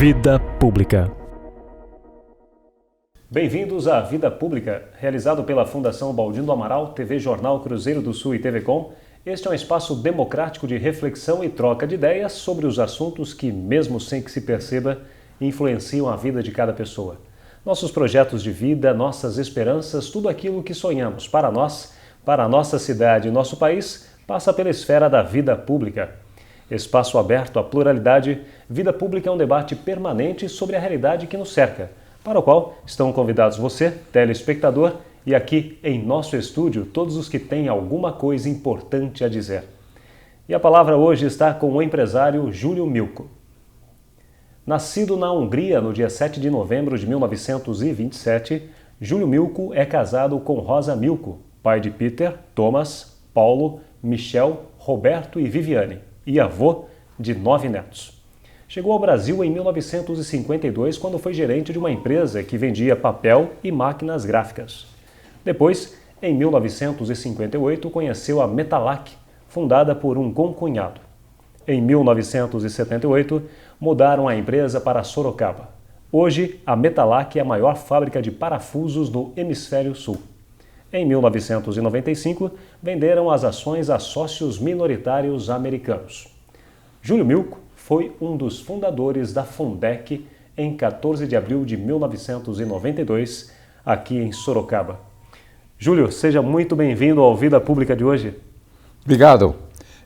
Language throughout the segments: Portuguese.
Vida Pública. Bem-vindos à Vida Pública, realizado pela Fundação Baldino do Amaral, TV Jornal Cruzeiro do Sul e TV Com. Este é um espaço democrático de reflexão e troca de ideias sobre os assuntos que, mesmo sem que se perceba, influenciam a vida de cada pessoa. Nossos projetos de vida, nossas esperanças, tudo aquilo que sonhamos para nós, para a nossa cidade e nosso país, passa pela esfera da vida pública. Espaço aberto à pluralidade, Vida Pública é um debate permanente sobre a realidade que nos cerca, para o qual estão convidados você, telespectador, e aqui em nosso estúdio todos os que têm alguma coisa importante a dizer. E a palavra hoje está com o empresário Júlio Milko. Nascido na Hungria no dia 7 de novembro de 1927, Júlio Milko é casado com Rosa Milko, pai de Peter, Thomas, Paulo, Michel, Roberto e Viviane, e avô de 9 netos. Chegou ao Brasil em 1952 quando foi gerente de uma empresa que vendia papel e máquinas gráficas. Depois, em 1958, conheceu a Metalac, fundada por um concunhado. Em 1978, mudaram a empresa para Sorocaba. Hoje, a Metalac é a maior fábrica de parafusos do Hemisfério Sul. Em 1995, venderam as ações a sócios minoritários americanos. Júlio Milko foi um dos fundadores da Fundec em 14 de abril de 1992, aqui em Sorocaba. Júlio, seja muito bem-vindo ao Vida Pública de hoje. Obrigado.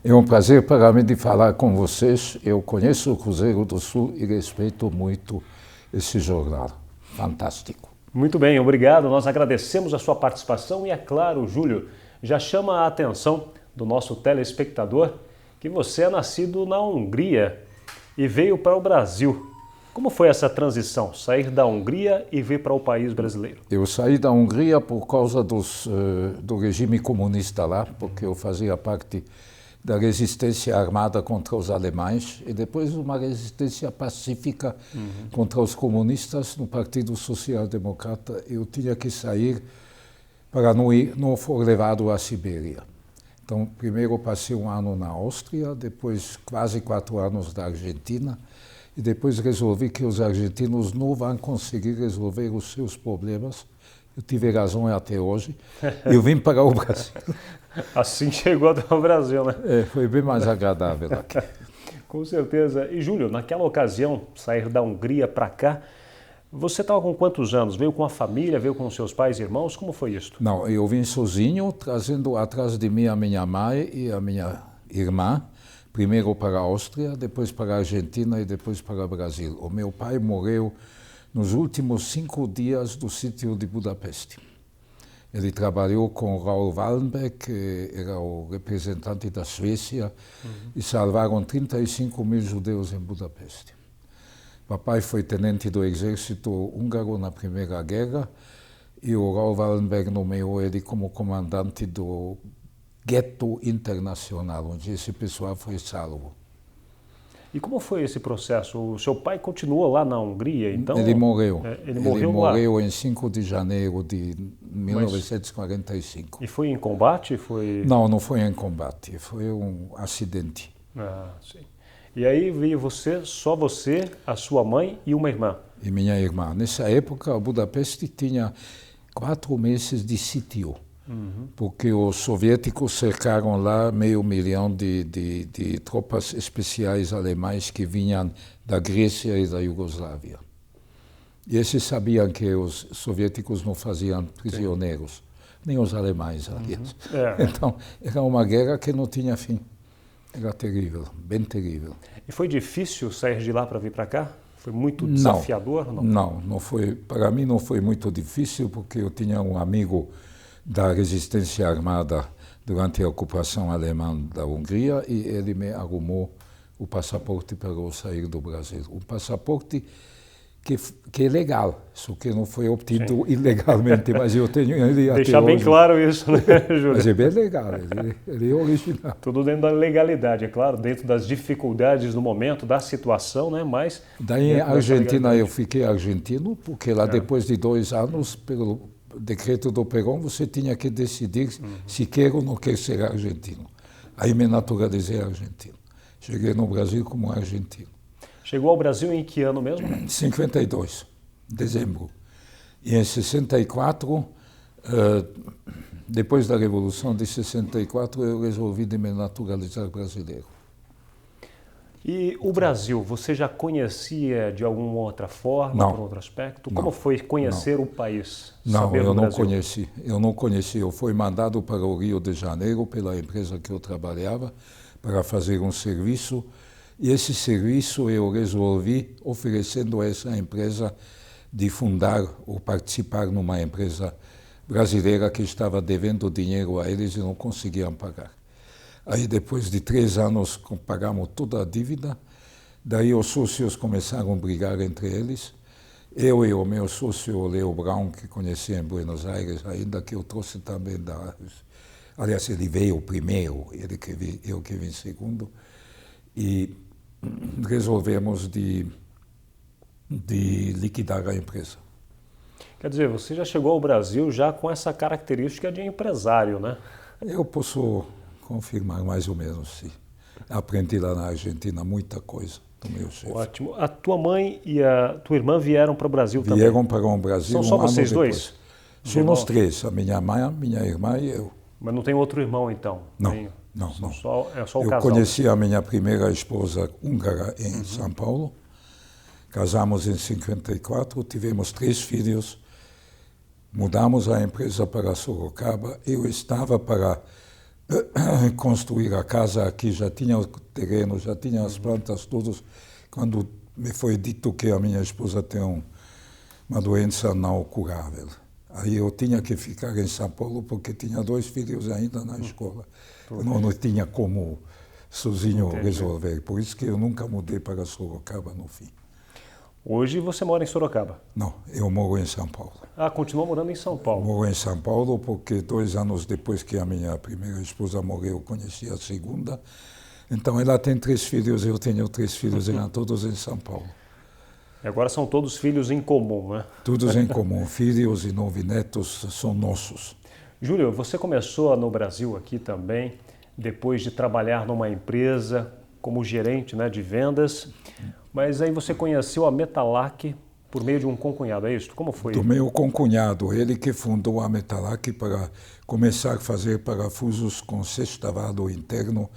É um prazer para mim de falar com vocês. Eu conheço o Cruzeiro do Sul e respeito muito esse jornal. Fantástico. Muito bem, obrigado. Nós agradecemos a sua participação e, é claro, Júlio, já chama a atenção do nosso telespectador que você é nascido na Hungria e veio para o Brasil. Como foi essa transição, sair da Hungria e vir para o país brasileiro? Eu saí da Hungria por causa do regime comunista lá, porque eu fazia parte da resistência armada contra os alemães e depois uma resistência pacífica contra os comunistas no Partido Social Democrata. Eu tinha que sair para não for levado à Sibéria. Então, primeiro passei um ano na Áustria, depois quase 4 anos na Argentina e depois resolvi que os argentinos não vão conseguir resolver os seus problemas. Eu tive razão até hoje. Eu vim para o Brasil. Assim chegou até o Brasil, né? Foi bem mais agradável aqui. Com certeza. E, Júlio, naquela ocasião, sair da Hungria para cá, você estava com quantos anos? Veio com a família, veio com seus pais e irmãos? Como foi isso? Não, eu vim sozinho, trazendo atrás de mim a minha mãe e a minha irmã, primeiro para a Áustria, depois para a Argentina e depois para o Brasil. O meu pai morreu nos últimos 5 dias do sítio de Budapeste. Ele trabalhou com Raoul Wallenberg, que era o representante da Suécia, e salvaram 35 mil judeus em Budapeste. Papai foi tenente do exército húngaro na Primeira Guerra e o Raoul Wallenberg nomeou ele como comandante do gueto internacional, onde esse pessoal foi salvo. E como foi esse processo? O seu pai continuou lá na Hungria, então? Ele morreu. Ele morreu em 5 de janeiro de 1945. E foi em combate? Não, não foi em combate. Foi um acidente. Ah, sim. E aí veio só você, a sua mãe e uma irmã? E minha irmã. Nessa época, Budapeste tinha 4 meses de sítio. Porque os soviéticos cercaram lá 500.000 de tropas especiais alemães que vinham da Grécia e da Iugoslávia. E esses sabiam que os soviéticos não faziam prisioneiros, nem os alemães, aliás. Então, era uma guerra que não tinha fim. Era terrível, bem terrível. E foi difícil sair de lá para vir para cá? Foi muito desafiador? Não foi. Para mim não foi muito difícil, porque eu tinha um amigo da resistência armada durante a ocupação alemã da Hungria e ele me arrumou o passaporte para eu sair do Brasil. Um passaporte que é legal, só que não foi obtido ilegalmente, mas eu tenho ele até Deixar bem claro isso, né, Júlio? Mas é bem legal, ele é original. Tudo dentro da legalidade, é claro, dentro das dificuldades do momento, da situação, né, mas... Daí em Argentina eu fiquei argentino, porque lá depois de 2 anos, pelo decreto do Perón, você tinha que decidir se quer ou não quer ser argentino. Aí me naturalizei argentino. Cheguei no Brasil como argentino. Chegou ao Brasil em que ano mesmo? 52, dezembro. E em 64, depois da Revolução de 64, eu resolvi de me naturalizar brasileiro. E o Brasil, você já conhecia de alguma outra forma, Não. por outro aspecto? Não. Como foi conhecer Não. o país? Não, saber eu do não Brasil? conheci. Eu não conheci. Eu fui mandado para o Rio de Janeiro pela empresa que eu trabalhava para fazer um serviço. E esse serviço eu resolvi oferecendo a essa empresa de fundar ou participar numa empresa brasileira que estava devendo dinheiro a eles e não conseguiam pagar. Aí depois de 3 anos pagamos toda a dívida. Daí os sócios começaram a brigar entre eles. Eu e o meu sócio, Leo Brown, que conheci em Buenos Aires, ainda que eu trouxe também da... Aliás, ele veio primeiro, eu que vim segundo. E resolvemos de liquidar a empresa. Quer dizer, você já chegou ao Brasil já com essa característica de empresário, né? Eu posso confirmar mais ou menos, sim. Aprendi lá na Argentina muita coisa do meu chefe. Ótimo. A tua mãe e a tua irmã vieram para o Brasil também? Vieram para o Brasil São só um ano vocês depois. dois? Somos 3, a minha mãe, minha irmã e eu. Mas não tem outro irmão, então? Não, Tem... não. É só o eu casal? conheci a minha primeira esposa húngara em São Paulo. Casamos em 54, tivemos 3 filhos. Mudamos a empresa para Sorocaba. Eu estava para construir a casa aqui, já tinha o terreno, já tinha as plantas todas, quando me foi dito que a minha esposa tem uma doença não curável. Aí eu tinha que ficar em São Paulo porque tinha 2 filhos ainda na escola. Eu não tinha como sozinho resolver, por isso que eu nunca mudei para Sorocaba no fim. Hoje você mora em Sorocaba? Não, eu moro em São Paulo. Ah, continua morando em São Paulo? Moro em São Paulo porque 2 anos depois que a minha primeira esposa morreu, eu conheci a segunda. Então ela tem 3 filhos, eu tenho 3 filhos, eram todos em São Paulo. E agora são todos filhos em comum, né? Todos em comum, filhos e 9 netos são nossos. Júlio, você começou no Brasil aqui também, depois de trabalhar numa empresa como gerente, né, de vendas, mas aí você conheceu a Metalac por meio de um concunhado, é isso? Como foi? Do meu concunhado, ele que fundou a Metalac para começar a fazer parafusos com sextavado interno,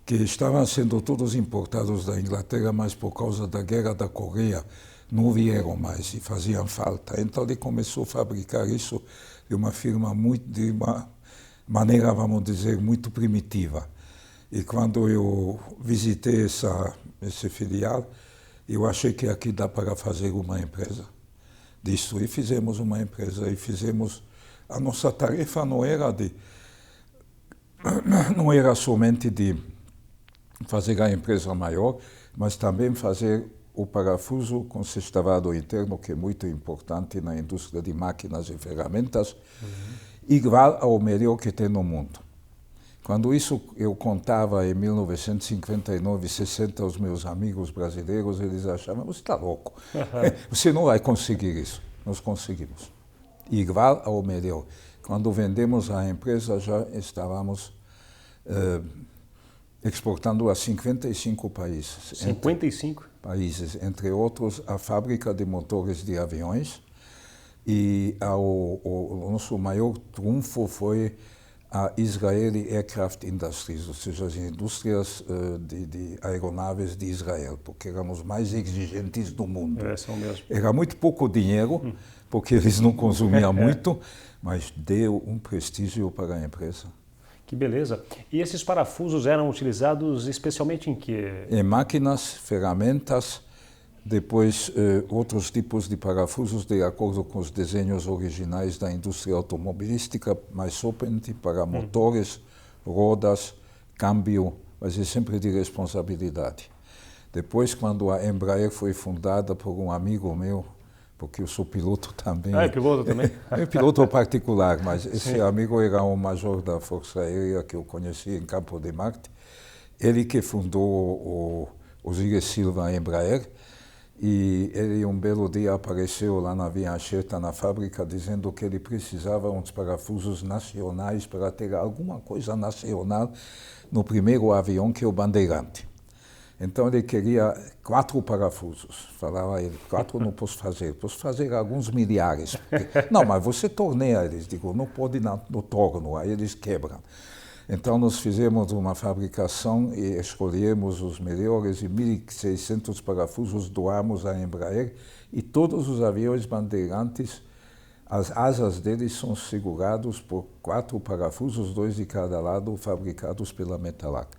que estavam sendo todos importados da Inglaterra, mas por causa da Guerra da Coreia não vieram mais e faziam falta. Então ele começou a fabricar isso de uma firma de uma maneira, vamos dizer, muito primitiva. E quando eu visitei esse filial, eu achei que aqui dá para fazer uma empresa disso. E fizemos uma empresa. E fizemos... A nossa tarefa não era somente de fazer a empresa maior, mas também fazer o parafuso com sextavado interno, que é muito importante na indústria de máquinas e ferramentas, igual ao melhor que tem no mundo. Quando isso eu contava em 1959, 60 aos meus amigos brasileiros, eles achavam, você está louco, você não vai conseguir isso. Nós conseguimos. Igual ao melhor. Quando vendemos a empresa, já estávamos exportando a 55 países. 55? Países, entre outros, a fábrica de motores de aviões. E o nosso maior trunfo foi a Israeli Aircraft Industries, ou seja, as indústrias de aeronaves de Israel, porque éramos mais exigentes do mundo. São mesmo. Era muito pouco dinheiro, porque eles não consumiam muito, mas deu um prestígio para a empresa. Que beleza. E esses parafusos eram utilizados especialmente em quê? Em máquinas, ferramentas, depois outros tipos de parafusos de acordo com os desenhos originais da indústria automobilística, mais somente para motores, rodas, câmbio, mas é sempre de responsabilidade. Depois, quando a Embraer foi fundada por um amigo meu, porque eu sou piloto também. Ah, é piloto também? É piloto particular, mas esse amigo era um major da Força Aérea que eu conheci em Campo de Marte. Ele que fundou o Zige Silva Embraer. E ele, um belo dia, apareceu lá na Via Anchieta, na fábrica, dizendo que ele precisava uns parafusos nacionais para ter alguma coisa nacional no primeiro avião, que é o Bandeirante. Então ele queria 4 parafusos. Falava ele, 4 não posso fazer alguns milhares. Não, mas você torneia eles. Digo, não pode no torno, aí eles quebram. Então nós fizemos uma fabricação e escolhemos os melhores e 1.600 parafusos doamos à Embraer e todos os aviões Bandeirantes, as asas deles são segurados por 4 parafusos, 2 de cada lado, fabricados pela Metalac.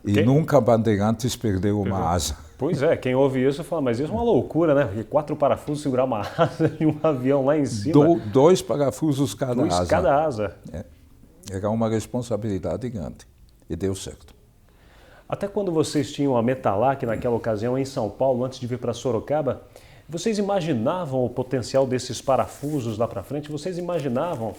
E nunca Bandeirantes perdeu uma asa. Pois é, quem ouve isso fala, mas isso é uma loucura, né? Porque 4 parafusos segurar uma asa de um avião lá em cima. 2 parafusos cada asa. Cada asa. Era uma responsabilidade grande. E deu certo. Até quando vocês tinham a Metalac naquela ocasião em São Paulo, antes de vir para Sorocaba, vocês imaginavam o potencial desses parafusos lá para frente? Vocês imaginavam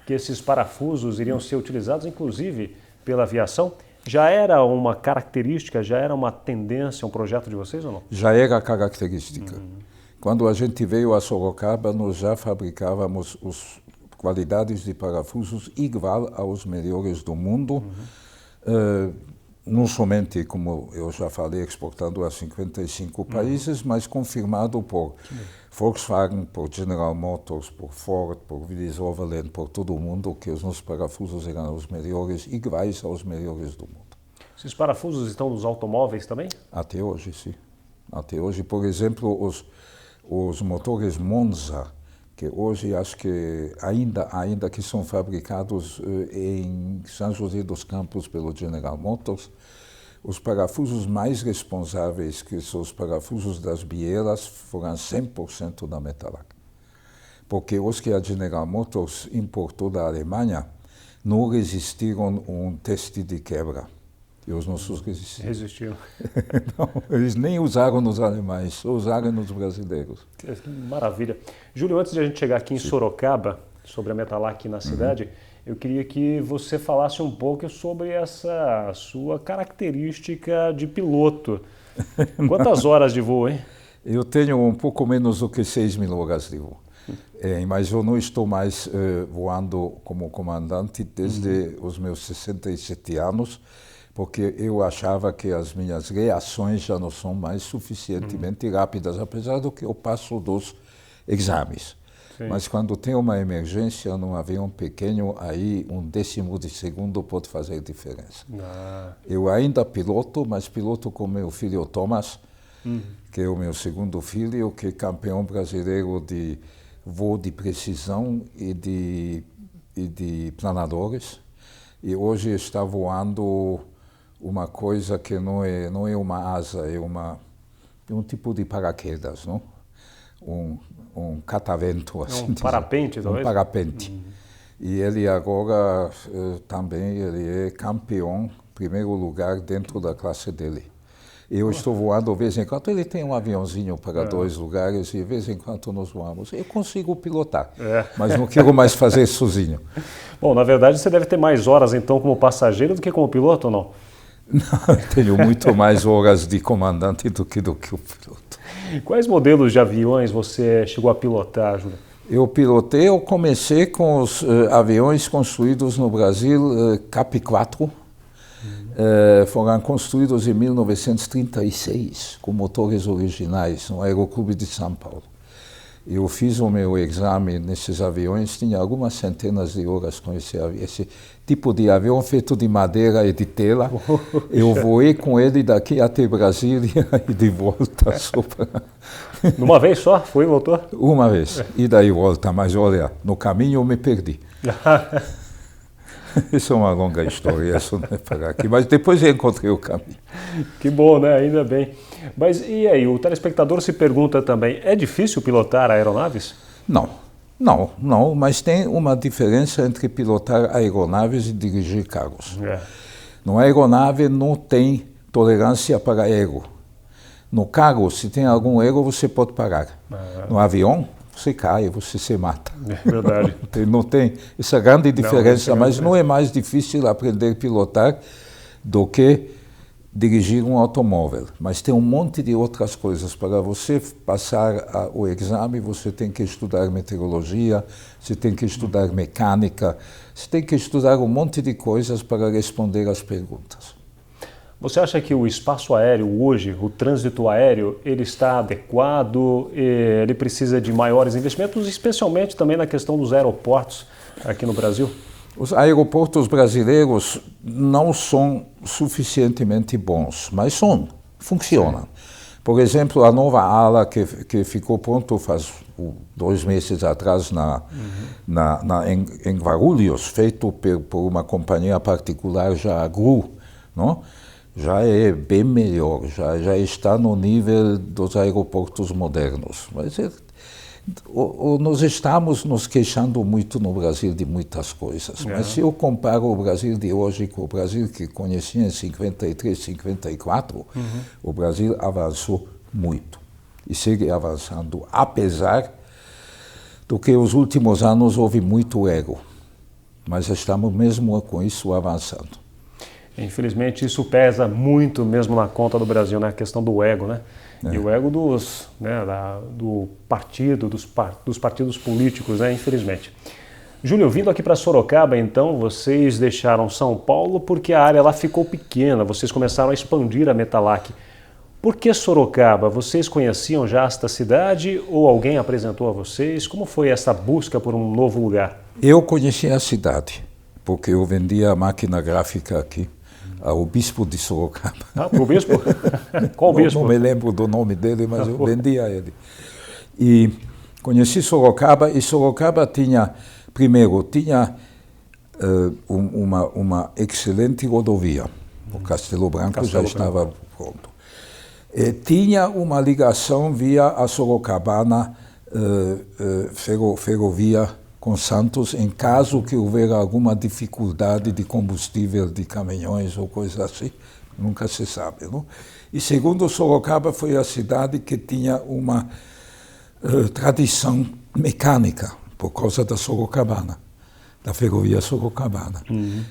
que esses parafusos iriam ser utilizados, inclusive, pela aviação? Já era uma característica, já era uma tendência, um projeto de vocês ou não? Já era característica. Quando a gente veio a Sorocaba, nós já fabricávamos as qualidades de parafusos igual aos melhores do mundo. Não somente, como eu já falei, exportando a 55 países, mas confirmado por Volkswagen, por General Motors, por Ford, por Willys-Overland, por todo o mundo, que os nossos parafusos eram os melhores, iguais aos melhores do mundo. Esses parafusos estão nos automóveis também? Até hoje, sim. Até hoje, por exemplo, os motores Monza, que hoje acho que ainda que são fabricados em São José dos Campos pelo General Motors, os parafusos mais responsáveis, que são os parafusos das biellas, foram 100% da Metalac. Porque os que a General Motors importou da Alemanha não resistiram a um teste de quebra. E os nossos resistiram. Não, eles nem usaram nos alemães, só usaram nos brasileiros. Que maravilha. Júlio, antes de a gente chegar aqui em Sorocaba, sobre a Metalac na cidade, eu queria que você falasse um pouco sobre essa sua característica de piloto. Quantas horas de voo, hein? Eu tenho um pouco menos do que 6.000 horas de voo. Mas eu não estou mais voando como comandante desde os meus 67 anos, porque eu achava que as minhas reações já não são mais suficientemente rápidas, apesar do que eu passo dos exames. Sim. Mas quando tem uma emergência num avião pequeno, aí 1/10 de segundo pode fazer diferença. Eu ainda piloto, mas piloto com meu filho Thomas, que é o meu segundo filho, que é campeão brasileiro de voo de precisão e de planadores. E hoje está voando uma coisa que não é uma asa, é um tipo de paraquedas, não? Um catavento, assim. Um parapente, talvez? Um parapente. E ele agora também ele é campeão, primeiro lugar dentro da classe dele. Eu estou voando de vez em quando, ele tem um aviãozinho para 2 lugares e de vez em quando nós voamos. Eu consigo pilotar, mas não quero mais fazer sozinho. Bom, na verdade você deve ter mais horas então como passageiro do que como piloto ou não? Não, tenho muito mais horas de comandante do que o piloto. Quais modelos de aviões você chegou a pilotar, Júlio? Eu comecei com os aviões construídos no Brasil, CAP-4. Foram construídos em 1936, com motores originais, no Aeroclube de São Paulo. Eu fiz o meu exame nesses aviões, tinha algumas centenas de horas com esse tipo de avião feito de madeira e de tela. Eu voei com ele daqui até Brasília e de volta. Numa vez só? Foi e voltou? Uma vez, e daí volta, mas olha, no caminho eu me perdi. Isso é uma longa história, isso não é para aqui, mas depois eu encontrei o caminho. Que bom, né? Ainda bem. Mas e aí, o telespectador se pergunta também, é difícil pilotar aeronaves? Não, mas tem uma diferença entre pilotar aeronaves e dirigir carros. No aeronave não tem tolerância para erro. No carro, se tem algum erro, você pode parar. No avião, você cai, você se mata. É verdade. Não tem essa grande diferença, mas não é mais difícil aprender a pilotar do que dirigir um automóvel. Mas tem um monte de outras coisas. Para você passar o exame, você tem que estudar meteorologia, você tem que estudar mecânica, você tem que estudar um monte de coisas para responder às perguntas. Você acha que o espaço aéreo hoje, o trânsito aéreo, ele está adequado, ele precisa de maiores investimentos, especialmente também na questão dos aeroportos aqui no Brasil? Os aeroportos brasileiros não são suficientemente bons, mas funcionam. Sim. Por exemplo, a nova ala que ficou pronto faz 2 meses atrás em Guarulhos, feito por uma companhia particular, já a GRU, não? Já é bem melhor, já está no nível dos aeroportos modernos. Mas nós estamos nos queixando muito no Brasil de muitas coisas. Mas se eu comparo o Brasil de hoje com o Brasil que conheci em 53, 54, o Brasil avançou muito e segue avançando, apesar do que nos últimos anos houve muito ego. Mas estamos mesmo com isso avançando. Infelizmente, isso pesa muito mesmo na conta do Brasil, né? A questão do ego, né? E o ego do partido, dos partidos políticos, né? Infelizmente. Júlio, vindo aqui para Sorocaba, então, vocês deixaram São Paulo porque a área lá ficou pequena, vocês começaram a expandir a Metalac. Por que Sorocaba? Vocês conheciam já esta cidade ou alguém apresentou a vocês? Como foi essa busca por um novo lugar? Eu conheci a cidade, porque eu vendia a máquina gráfica aqui. Ao bispo de Sorocaba. Ah, para o bispo? Qual bispo? Não me lembro do nome dele, mas eu vendia ele. E conheci Sorocaba, e Sorocaba tinha uma excelente rodovia. O Castelo Branco já estava pronto. E tinha uma ligação via a Sorocabana ferrovia com Santos, em caso que houver alguma dificuldade de combustível de caminhões ou coisa assim, nunca se sabe, não? E segundo, Sorocaba foi a cidade que tinha uma tradição mecânica, por causa da Sorocabana, da ferrovia Sorocabana.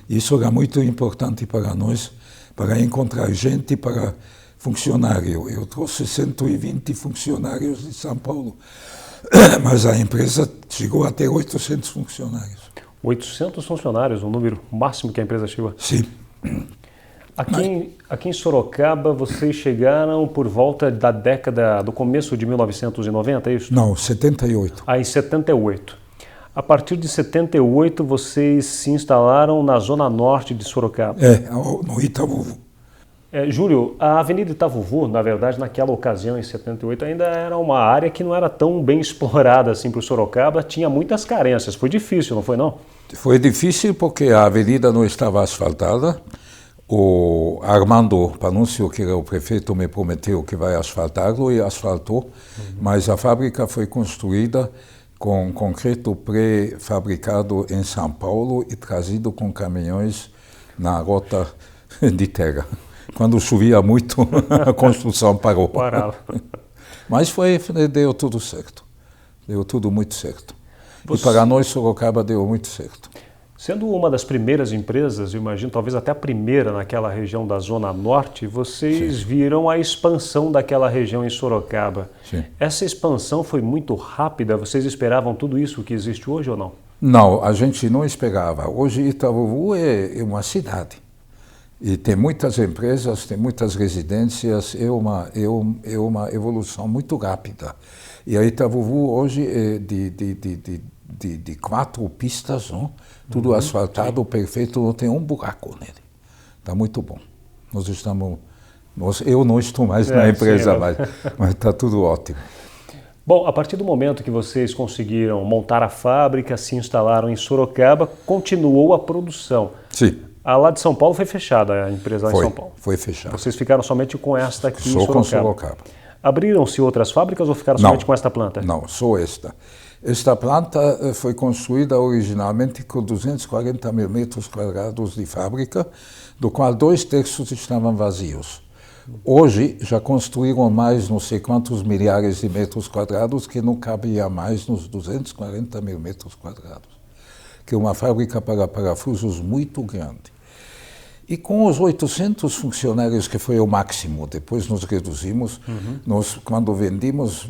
Isso era muito importante para nós, para encontrar gente, para funcionário. Eu trouxe 120 funcionários de São Paulo. Mas a empresa chegou a ter 800 funcionários. 800 funcionários, o número máximo que a empresa chegou? Sim. Aqui em Sorocaba, vocês chegaram por volta do começo de 1990, é isso? Não, 78. Em 78. A partir de 78, vocês se instalaram na zona norte de Sorocaba. No Itavuvu. Júlio, a Avenida Itavuvu, na verdade, naquela ocasião, em 78, ainda era uma área que não era tão bem explorada assim para o Sorocaba, tinha muitas carências. Foi difícil, não foi não? Foi difícil porque a avenida não estava asfaltada. O Armando Panunzio, que era o prefeito, me prometeu que vai asfaltá-lo e asfaltou, mas a fábrica foi construída com concreto pré-fabricado em São Paulo e trazido com caminhões na rota de terra. Quando chovia muito, a construção parou. Parava. Mas deu tudo certo. Deu tudo muito certo. E para nós, Sorocaba deu muito certo. Sendo uma das primeiras empresas, eu imagino, talvez até a primeira naquela região da Zona Norte, vocês viram a expansão daquela região em Sorocaba. Sim. Essa expansão foi muito rápida? Vocês esperavam tudo isso que existe hoje ou não? Não, a gente não esperava. Hoje Itavuvu é uma cidade. E tem muitas empresas, tem muitas residências, é uma evolução muito rápida. E a Itavuvu hoje é de 4 pistas, não? Tudo asfaltado, perfeito, não tem um buraco nele. Está muito bom. Eu não estou mais na empresa, mas está tudo ótimo. Bom, a partir do momento que vocês conseguiram montar a fábrica, se instalaram em Sorocaba, continuou a produção. Sim. A lá de São Paulo foi fechada, a empresa lá em São Paulo? Foi fechada. Vocês ficaram somente com esta aqui em Sorocaba? Só com Sorocaba. Abriram-se outras fábricas ou ficaram somente com esta planta? Não, só esta. Esta planta foi construída originalmente com 240 mil metros quadrados de fábrica, do qual 2/3 estavam vazios. Hoje já construíram mais não sei quantos milhares de metros quadrados que não cabia mais nos 240 mil metros quadrados. Que é uma fábrica para parafusos muito grande. E com os 800 funcionários, que foi o máximo, depois nos reduzimos, nós, quando vendemos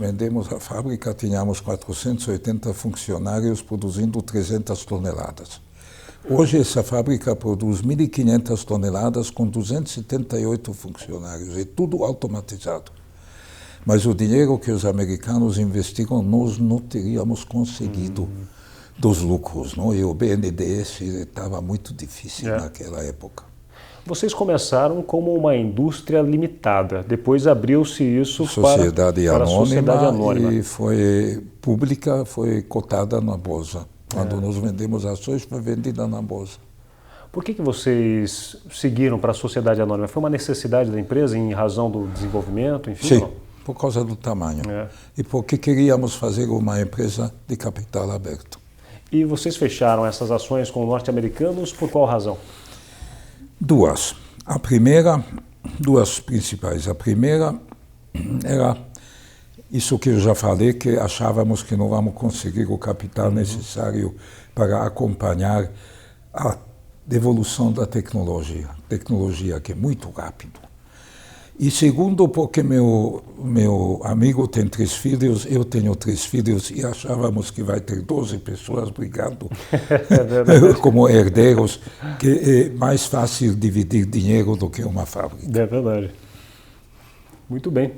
a fábrica, tínhamos 480 funcionários produzindo 300 toneladas. Hoje essa fábrica produz 1.500 toneladas com 278 funcionários, é tudo automatizado. Mas o dinheiro que os americanos investiram, nós não teríamos conseguido dos lucros, não? E o BNDES estava muito difícil naquela época. Vocês começaram como uma indústria limitada, depois abriu-se isso Sociedade para a Sociedade Anônima. E foi pública, foi cotada na Bolsa. Quando nós vendemos ações, foi vendida na Bolsa. Por que vocês seguiram para a Sociedade Anônima? Foi uma necessidade da empresa em razão do desenvolvimento, enfim? Sim, não? por causa do tamanho. E porque queríamos fazer uma empresa de capital aberto. E vocês fecharam essas ações com norte-americanos por qual razão? Duas. A primeira, duas principais. A primeira era isso que eu já falei, que achávamos que não vamos conseguir o capital necessário para acompanhar a evolução da tecnologia que é muito rápido. E segundo, porque meu amigo tem 3 filhos, eu tenho 3 filhos e achávamos que vai ter 12 pessoas brigando como herdeiros, que é mais fácil dividir dinheiro do que uma fábrica. É verdade. Muito bem.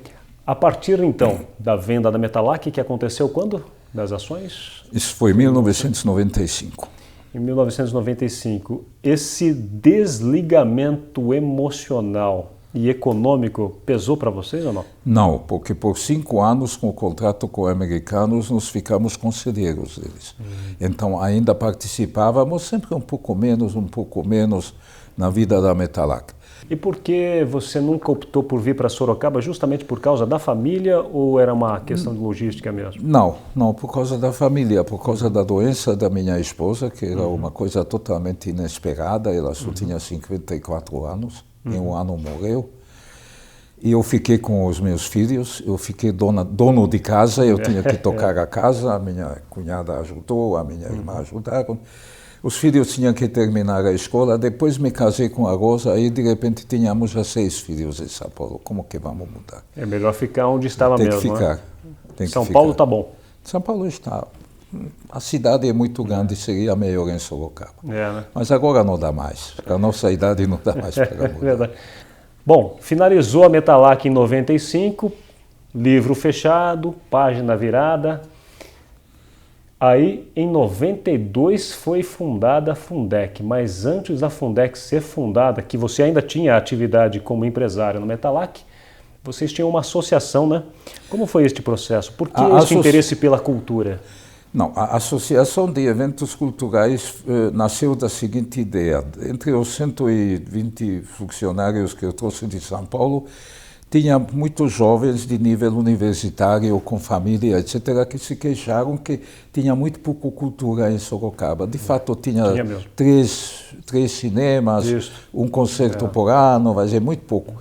A partir, então, da venda da Metalac, que aconteceu quando? Das ações? Isso foi em 1995. Em 1995. Esse desligamento emocional e econômico pesou para vocês ou não? Não, porque por 5 anos, com o contrato com os americanos, nós ficamos conselheiros deles. Então, ainda participávamos sempre um pouco menos na vida da Metalac. E por que você nunca optou por vir para Sorocaba justamente por causa da família ou era uma questão de logística mesmo? Não, por causa da família, por causa da doença da minha esposa, que era uma coisa totalmente inesperada, ela só tinha 54 anos, em um ano morreu. E eu fiquei com os meus filhos, eu fiquei dono de casa, eu tinha que tocar a casa, a minha cunhada ajudou, a minha irmã ajudaram. Os filhos tinham que terminar a escola, depois me casei com a Rosa, aí de repente tínhamos já 6 filhos em São Paulo. Como que vamos mudar? É melhor ficar onde estava mesmo, Tem que ficar. Né? São Paulo está bom. São Paulo está. A cidade é muito grande, seria melhor em Sorocaba. Né? Mas agora não dá mais. A nossa idade não dá mais para mudar. Bom, finalizou a Metalac em 95, livro fechado, página virada. Aí, em 92, foi fundada a Fundec, mas antes da Fundec ser fundada, que você ainda tinha atividade como empresário no Metalac, vocês tinham uma associação, né? Como foi este processo? Por que esse interesse pela cultura? Não, a Associação de Eventos Culturais nasceu da seguinte ideia. Entre os 120 funcionários que eu trouxe de São Paulo, tinha muitos jovens de nível universitário, com família, etc., que se queixaram que tinha muito pouco cultura em Sorocaba. De fato, tinha três cinemas, um concerto por ano, mas é muito pouco.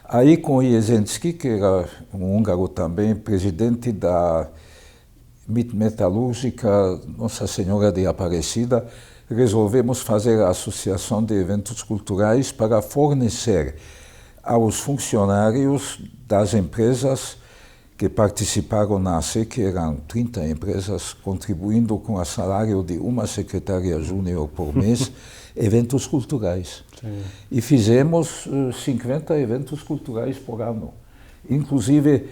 Aí, com Jesensky, que era um húngaro também, presidente da Metalúrgica Nossa Senhora de Aparecida, resolvemos fazer a Associação de Eventos Culturais para fornecer aos funcionários das empresas que participaram na ACE, que eram 30 empresas, contribuindo com o salário de uma secretária júnior por mês, eventos culturais. Sim. E fizemos 50 eventos culturais por ano. Inclusive,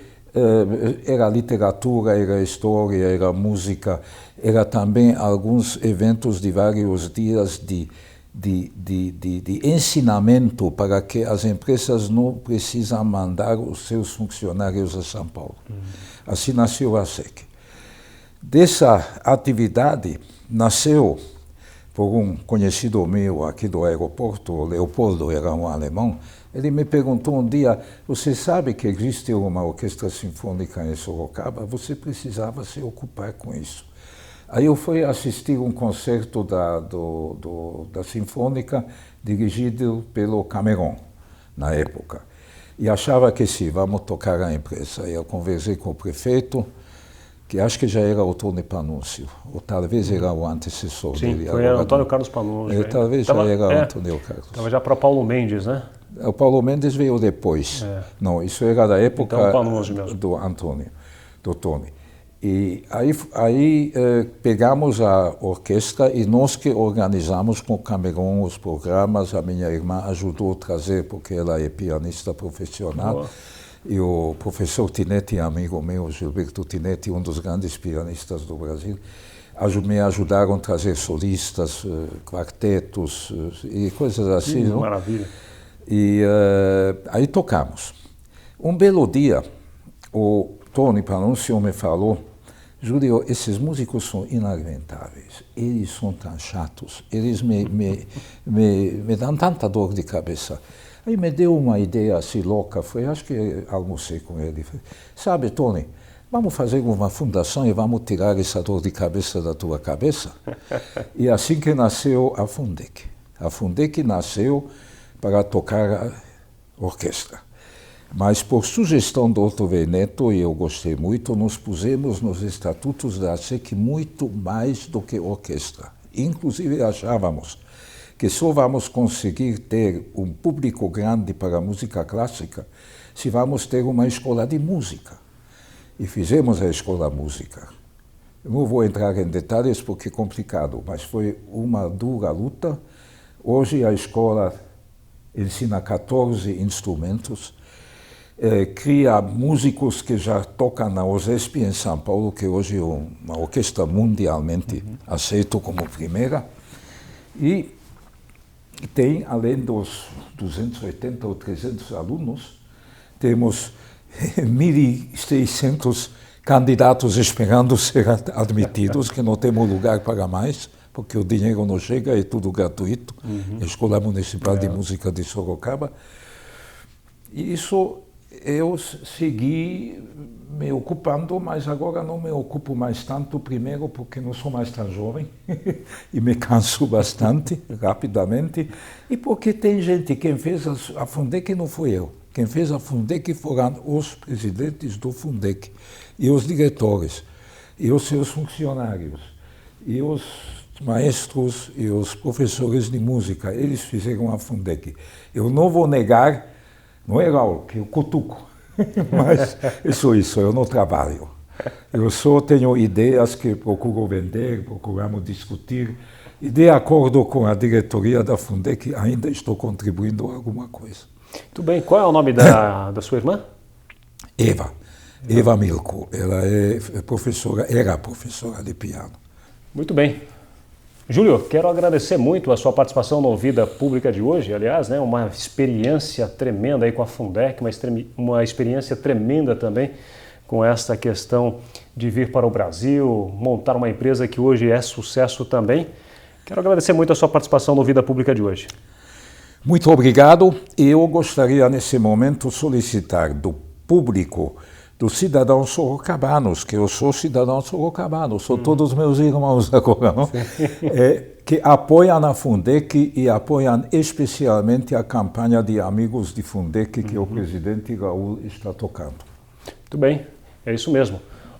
era literatura, era história, era música, era também alguns eventos de vários dias de ensinamento para que as empresas não precisam mandar os seus funcionários a São Paulo. Assim nasceu a SEC. Dessa atividade nasceu por um conhecido meu aqui do aeroporto, o Leopoldo, era um alemão. Ele me perguntou um dia: você sabe que existe uma orquestra sinfônica em Sorocaba? Você precisava se ocupar com isso. Aí eu fui assistir um concerto da Sinfônica dirigido pelo Cameron, na época. E achava que sim, vamos tocar a empresa. Aí eu conversei com o prefeito, que acho que já era o Tony Panunzio, ou talvez era o antecessor dele. Sim, foi Antônio Carlos Panunzio. Talvez já era Antônio Carlos. Estava já para Paulo Mendes, né? O Paulo Mendes veio depois. Não, isso era da época então, Panunzio mesmo. do Antônio, do Tony. E aí pegamos a orquestra e nós que organizamos com o Cameron os programas. A minha irmã ajudou a trazer, porque ela é pianista profissional. Oh. E o professor Tinetti, amigo meu, Gilberto Tinetti, um dos grandes pianistas do Brasil, me ajudaram a trazer solistas, quartetos e coisas assim. Maravilha. E aí tocamos. Um belo dia, o Tony Pannunzio me falou: Júlio, esses músicos são inaguentáveis, eles são tão chatos, eles me dão tanta dor de cabeça. Aí me deu uma ideia assim louca, acho que almocei com ele. Falei, sabe, Tony, vamos fazer uma fundação e vamos tirar essa dor de cabeça da tua cabeça? E assim que nasceu a Fundec. A Fundec nasceu para tocar a orquestra. Mas por sugestão do Otto Veneto, e eu gostei muito, nós pusemos nos estatutos da ASEC muito mais do que orquestra. Inclusive achávamos que só vamos conseguir ter um público grande para a música clássica se vamos ter uma escola de música. E fizemos a escola de música. Eu não vou entrar em detalhes porque é complicado, mas foi uma dura luta. Hoje a escola ensina 14 instrumentos, cria músicos que já tocam na OSESP em São Paulo, que hoje é uma orquestra mundialmente aceita como primeira. E tem, além dos 280 ou 300 alunos, temos 1.600 candidatos esperando ser admitidos, que não temos lugar para mais, porque o dinheiro não chega, é tudo gratuito. A Escola Municipal de Música de Sorocaba. E isso eu segui me ocupando, mas agora não me ocupo mais tanto, primeiro porque não sou mais tão jovem e me canso bastante, rapidamente, e porque tem gente, quem fez a Fundec não fui eu, quem fez a Fundec foram os presidentes do Fundec, e os diretores, e os seus funcionários, e os maestros e os professores de música, eles fizeram a Fundec. Eu não vou negar, não é Raul, que eu cutuco, mas é só isso, eu não trabalho. Eu só tenho ideias que procuro vender, procuramos discutir, e de acordo com a diretoria da Fundec, ainda estou contribuindo alguma coisa. Muito bem, qual é o nome da sua irmã? Eva Milko, ela era professora de piano. Muito bem. Júlio, quero agradecer muito a sua participação no Vida Pública de hoje, aliás, né, uma experiência tremenda aí com a Fundec, uma experiência tremenda também com esta questão de vir para o Brasil, montar uma empresa que hoje é sucesso também. Quero agradecer muito a sua participação no Vida Pública de hoje. Muito obrigado. Eu gostaria nesse momento solicitar do público, dos cidadãos sorocabanos, que eu sou cidadão sorocabano, sou todos meus irmãos agora, não? Que apoiam a Fundec e apoiam especialmente a campanha de amigos de Fundec que o presidente Raul está tocando. Muito bem, é isso mesmo.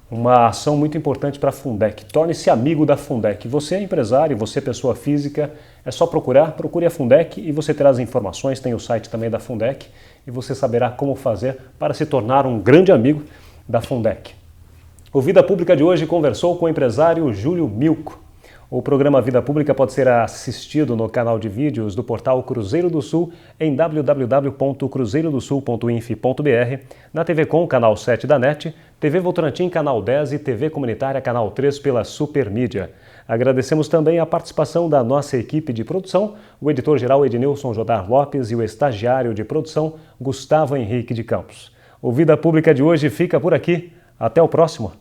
Uma ação muito importante para a Fundec. Torne-se amigo da Fundec. Você é empresário, você é pessoa física, é só procure a Fundec e você terá as informações, tem o site também da Fundec e você saberá como fazer para se tornar um grande amigo da Fundec. O Vida Pública de hoje conversou com o empresário Júlio Milko. O programa Vida Pública pode ser assistido no canal de vídeos do portal Cruzeiro do Sul em www.cruzeirodosul.inf.br, na TV Com, canal 7 da NET, TV Votorantim, canal 10 e TV Comunitária, canal 3 pela Supermídia. Agradecemos também a participação da nossa equipe de produção, o editor-geral Ednilson Jodar Lopes e o estagiário de produção Gustavo Henrique de Campos. O Vida Pública de hoje fica por aqui. Até o próximo.